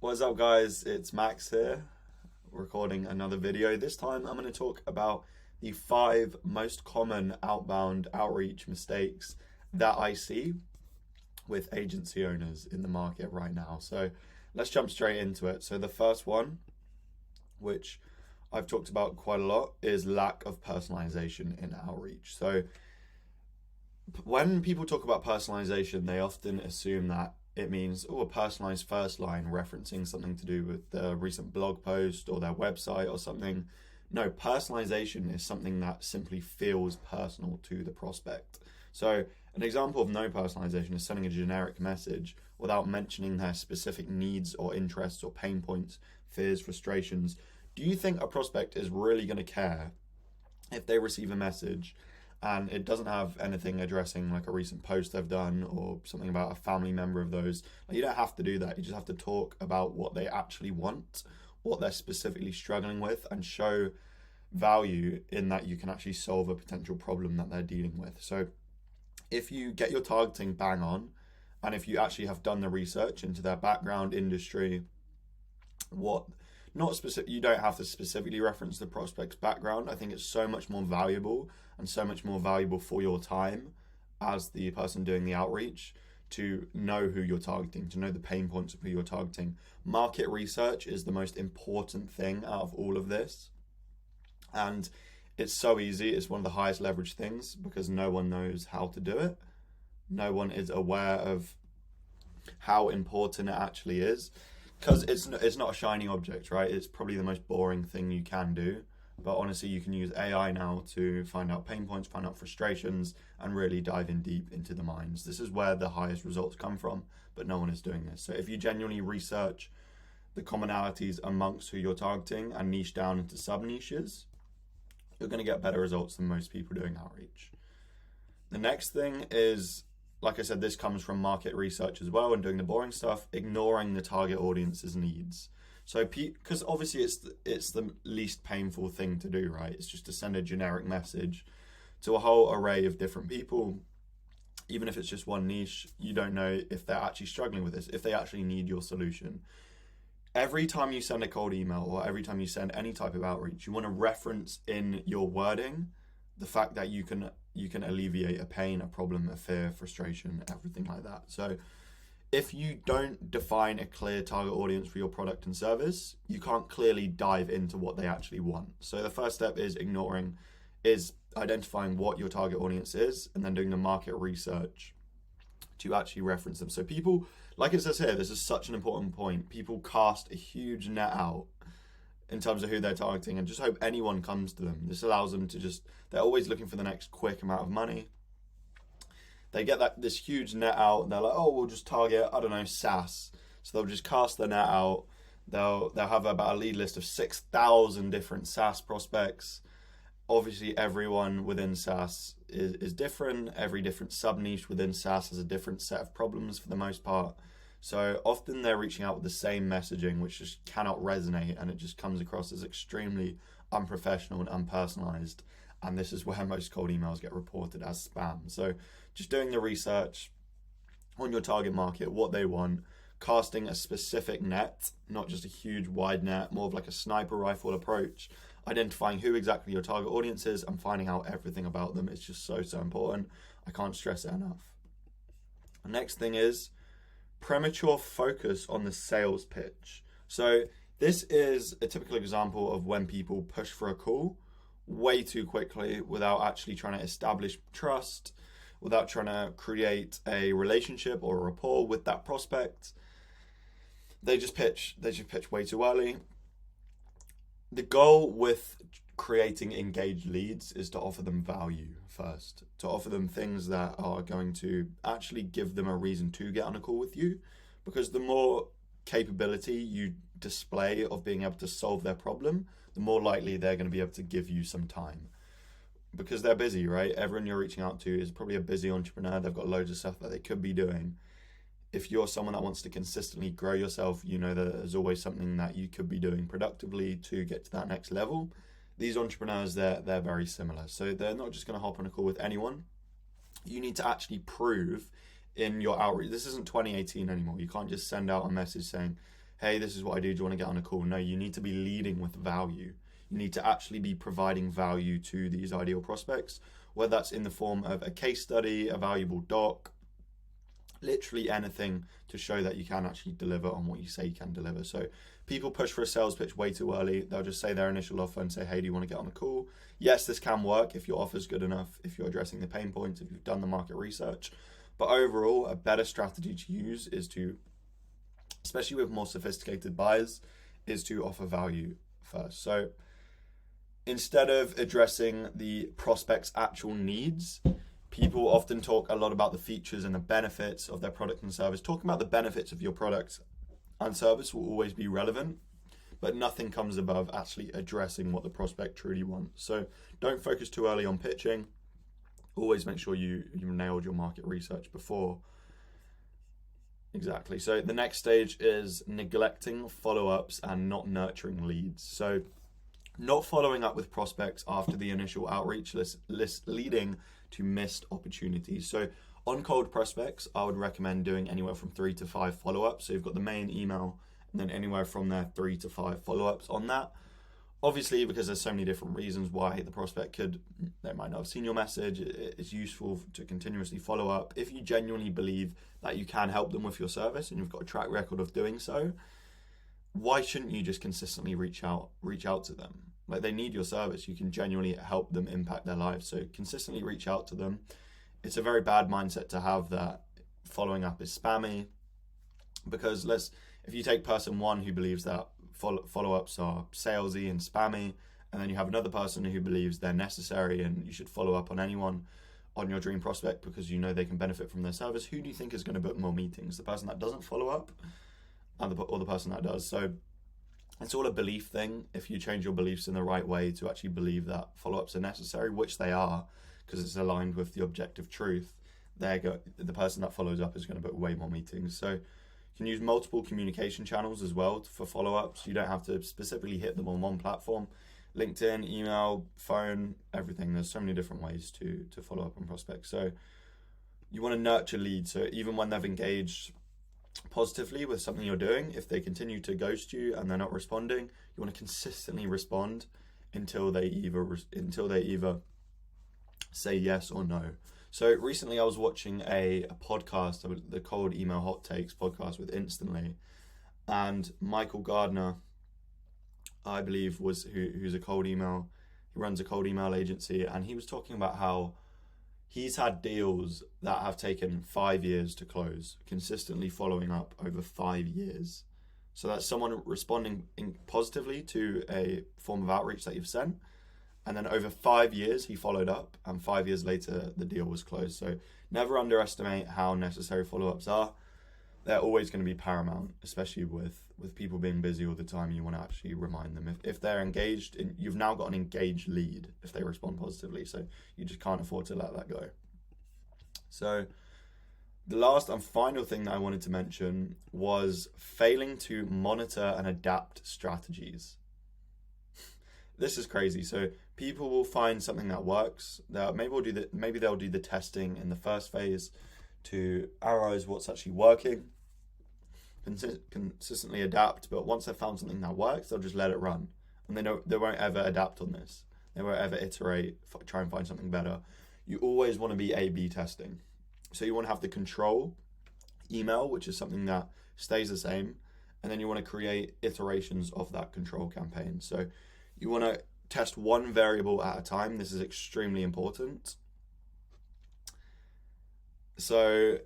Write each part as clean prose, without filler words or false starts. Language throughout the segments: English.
What's up, guys? It's Max here, recording another video. This time I'm going to talk about the 5 most common outbound outreach mistakes that I see with agency owners in the market right now. So let's jump straight into it. So the first one, which I've talked about quite a lot, is lack of personalization in outreach. So when people talk about personalization, they often assume that it means, a personalized first line referencing something to do with the recent blog post or their website or something. No, personalization is something that simply feels personal to the prospect. So an example of no personalization is sending a generic message without mentioning their specific needs or interests or pain points, fears, frustrations. Do you think a prospect is really going to care if they receive a message and it doesn't have anything addressing like a recent post they've done or something about a family member of those? Like, you don't have to do that. You just have to talk about what they actually want, what they're specifically struggling with, and show value in that you can actually solve a potential problem that they're dealing with. So if you get your targeting bang on, and if you actually have done the research into their background, industry, what not specific, you don't have to specifically reference the prospect's background. I think it's so much more valuable and so much more valuable for your time as the person doing the outreach to know who you're targeting, to know the pain points of who you're targeting. Market research is the most important thing out of all of this. And it's so easy. It's one of the highest leverage things because no one knows how to do it. No one is aware of how important it actually is, because it's not a shiny object, right? It's probably the most boring thing you can do. But honestly, you can use AI now to find out pain points, find out frustrations, and really dive in deep into the minds. This is where the highest results come from, but no one is doing this. So if you genuinely research the commonalities amongst who you're targeting and niche down into sub niches, you're going to get better results than most people doing outreach. The next thing is, like I said, this comes from market research as well and doing the boring stuff, ignoring the target audience's needs. So, because obviously it's the least painful thing to do, right? It's just to send a generic message to a whole array of different people. Even if it's just one niche, you don't know if they're actually struggling with this, if they actually need your solution. Every time you send a cold email or every time you send any type of outreach, you want to reference in your wording the fact that you can alleviate a pain, a problem, a fear, frustration, everything like that. So if you don't define a clear target audience for your product and service, you can't clearly dive into what they actually want. So the first step is identifying what your target audience is and then doing the market research to actually reference them. So people, like it says here, this is such an important point. People cast a huge net out in terms of who they're targeting and just hope anyone comes to them. This allows them to they're always looking for the next quick amount of money. They get this huge net out and they're like, oh, we'll just target, I don't know, SaaS. So they'll just cast the net out. They'll have about a lead list of 6,000 different SaaS prospects. Obviously, everyone within SaaS is different. Every different sub-niche within SaaS has a different set of problems for the most part. So often they're reaching out with the same messaging, which just cannot resonate, and it just comes across as extremely unprofessional and unpersonalized. And this is where most cold emails get reported as spam. So just doing the research on your target market, what they want, casting a specific net, not just a huge wide net, more of like a sniper rifle approach, identifying who exactly your target audience is and finding out everything about them. It's just so important. I can't stress it enough. The next thing is premature focus on the sales pitch. So this is a typical example of when people push for a call way too quickly without actually trying to establish trust, without trying to create a relationship or a rapport with that prospect. They just pitch way too early. The goal with creating engaged leads is to offer them value first, to offer them things that are going to actually give them a reason to get on a call with you, because the more capability you display of being able to solve their problem, the more likely they're going to be able to give you some time, because they're busy, right? Everyone you're reaching out to is probably a busy entrepreneur. They've got loads of stuff that they could be doing. If you're someone that wants to consistently grow yourself, you know that there's always something that you could be doing productively to get to that next level. These entrepreneurs, they're very similar. So they're not just going to hop on a call with anyone. You need to actually prove in your outreach. This isn't 2018 anymore. You can't just send out a message saying, hey, this is what I do you want to get on a call? No, you need to be leading with value. You need to actually be providing value to these ideal prospects, whether that's in the form of a case study, a valuable doc, literally anything to show that you can actually deliver on what you say you can deliver. So people push for a sales pitch way too early. They'll just say their initial offer and say, hey, do you want to get on a call? Yes, this can work if your offer's good enough, if you're addressing the pain points, if you've done the market research. But overall, a better strategy to use is to, especially with more sophisticated buyers, is to offer value first. So instead of addressing the prospect's actual needs, people often talk a lot about the features and the benefits of their product and service. Talking about the benefits of your product and service will always be relevant, but nothing comes above actually addressing what the prospect truly wants. So don't focus too early on pitching. Always make sure you've nailed your market research before. Exactly. So the next stage is neglecting follow-ups and not nurturing leads. So not following up with prospects after the initial outreach list leading to missed opportunities. So on cold prospects, I would recommend doing anywhere from 3 to 5 follow-ups. So you've got the main email and then anywhere from there 3 to 5 follow-ups on that. Obviously, because there's so many different reasons why the prospect they might not have seen your message. It's useful to continuously follow up. If you genuinely believe that you can help them with your service and you've got a track record of doing so, why shouldn't you just consistently reach out to them? Like, they need your service. You can genuinely help them impact their lives. So consistently reach out to them. It's a very bad mindset to have that following up is spammy, because if you take person one who believes that follow-ups are salesy and spammy, and then you have another person who believes they're necessary and you should follow up on anyone on your dream prospect because you know they can benefit from their service, who do you think is going to book more meetings? The person that doesn't follow up or the person that does? So it's all a belief thing. If you change your beliefs in the right way to actually believe that follow-ups are necessary, which they are, because it's aligned with the objective truth, the person that follows up is going to book way more meetings. So you can use multiple communication channels as well for follow-ups. You don't have to specifically hit them on one platform. LinkedIn, email, phone, everything. There's so many different ways to follow up on prospects. So you want to nurture leads. So even when they've engaged positively with something you're doing, if they continue to ghost you and they're not responding, you want to consistently respond until they either say yes or no. So recently I was watching a podcast, the Cold Email Hot Takes podcast with Instantly, and Michael Gardner, I believe, who's a cold email. He runs a cold email agency, and he was talking about how he's had deals that have taken 5 years to close, consistently following up over 5 years. So that's someone responding positively to a form of outreach that you've sent, and then over 5 years he followed up, and 5 years later the deal was closed. So never underestimate how necessary follow-ups are. They're always going to be paramount, especially with people being busy all the time. You want to actually remind them. If they're engaged, you've now got an engaged lead if they respond positively. So you just can't afford to let that go. So the last and final thing that I wanted to mention was failing to monitor and adapt strategies. This is crazy. So people will find something that works. Maybe they'll do the testing in the first phase to analyze what's actually working, consistently adapt. But once they've found something that works, they'll just let it run, and they won't ever adapt on this. They won't ever iterate, try and find something better. You always want to be A/B testing. So you want to have the control email, which is something that stays the same, and then you want to create iterations of that control campaign. So you want to test one variable at a time. This is extremely important. So,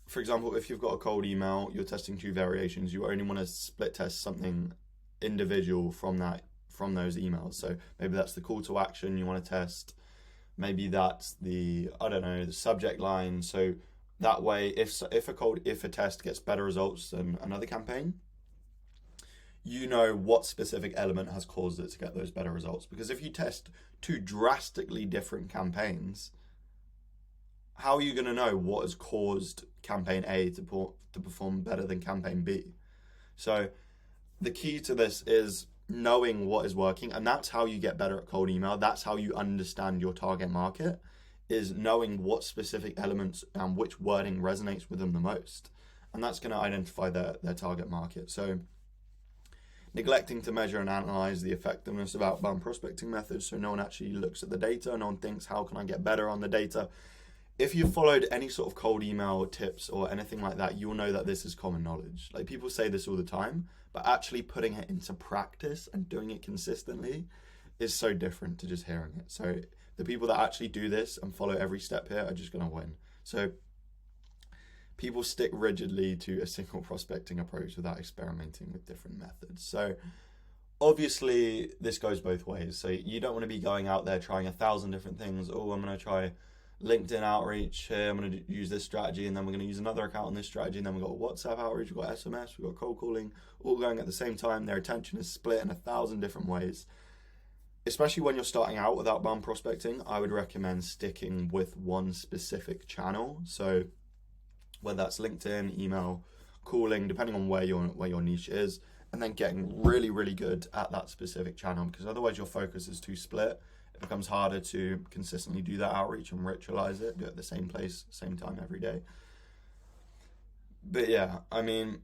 for example, if you've got a cold email, you're testing 2 variations. You only want to split test something individual from those emails. So maybe that's the call to action you want to test. Maybe that's the subject line. So that way, if a test gets better results than another campaign, you know what specific element has caused it to get those better results. Because if you test 2 drastically different campaigns, how are you going to know what has caused campaign A to perform better than campaign B? So the key to this is knowing what is working, and that's how you get better at cold email. That's how you understand your target market, is knowing what specific elements and which wording resonates with them the most. And that's going to identify their target market. So neglecting to measure and analyze the effectiveness of outbound prospecting methods, so no one actually looks at the data, no one thinks, how can I get better on the data? If you've followed any sort of cold email tips or anything like that, you'll know that this is common knowledge. Like, people say this all the time, but actually putting it into practice and doing it consistently is so different to just hearing it. So the people that actually do this and follow every step here are just going to win. So people stick rigidly to a single prospecting approach without experimenting with different methods. So obviously this goes both ways. So you don't want to be going out there trying 1,000 different things. Oh, I'm going to try LinkedIn outreach here, I'm going to use this strategy, and then we're going to use another account on this strategy, and then we've got WhatsApp outreach, we've got SMS, we've got cold calling, all going at the same time. Their attention is split in 1,000 different ways. Especially when you're starting out with outbound prospecting, I would recommend sticking with one specific channel. So whether that's LinkedIn, email, calling, depending on where your niche is, and then getting really, really good at that specific channel, because otherwise your focus is too split. It becomes harder to consistently do that outreach and ritualize it, do it at the same place, same time every day. But yeah, I mean,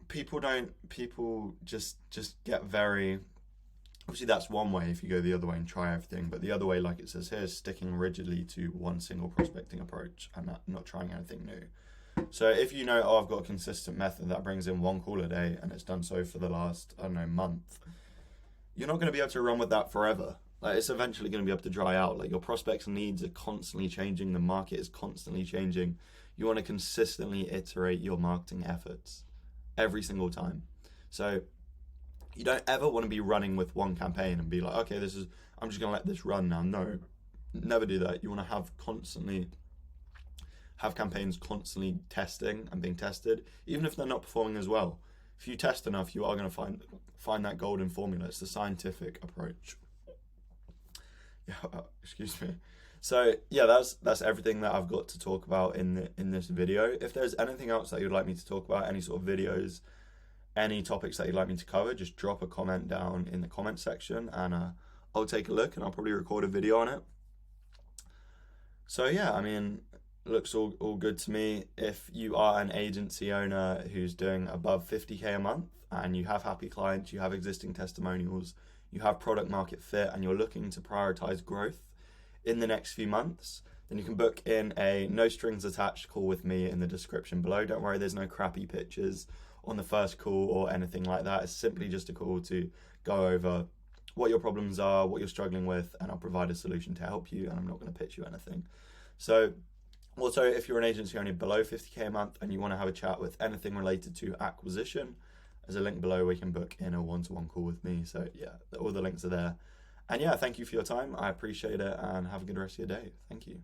people just get very, obviously that's one way if you go the other way and try everything, but the other way, like it says here, is sticking rigidly to one single prospecting approach and not trying anything new. So if you know, oh, I've got a consistent method that brings in one call a day and it's done so for the last, I don't know, month, you're not going to be able to run with that forever. Like, it's eventually going to be able to dry out. Like, your prospects' needs are constantly changing. The market is constantly changing. You want to consistently iterate your marketing efforts every single time. So you don't ever want to be running with one campaign and be like, okay, I'm just going to let this run now. No, never do that. You want to have campaigns constantly testing and being tested, even if they're not performing as well. If you test enough, you are going to find that golden formula. It's the scientific approach. Yeah, excuse me. So yeah, that's everything that I've got to talk about in this video. If there's anything else that you'd like me to talk about, any sort of videos, any topics that you'd like me to cover, just drop a comment down in the comment section, and I'll take a look and I'll probably record a video on it. So yeah, I mean, looks all good to me. If you are an agency owner who's doing above 50k a month and you have happy clients, you have existing testimonials, you have product market fit, and you're looking to prioritize growth in the next few months, then you can book in a no strings attached call with me in the description below. Don't worry, there's no crappy pictures on the first call or anything like that. It's simply just a call to go over what your problems are, what you're struggling with, and I'll provide a solution to help you, and I'm not going to pitch you anything. So also, if you're an agency owner below 50k a month and you want to have a chat with anything related to acquisition, there's a link below where you can book in a one-to-one call with me. So yeah, all the links are there. And yeah, thank you for your time. I appreciate it, and have a good rest of your day. Thank you.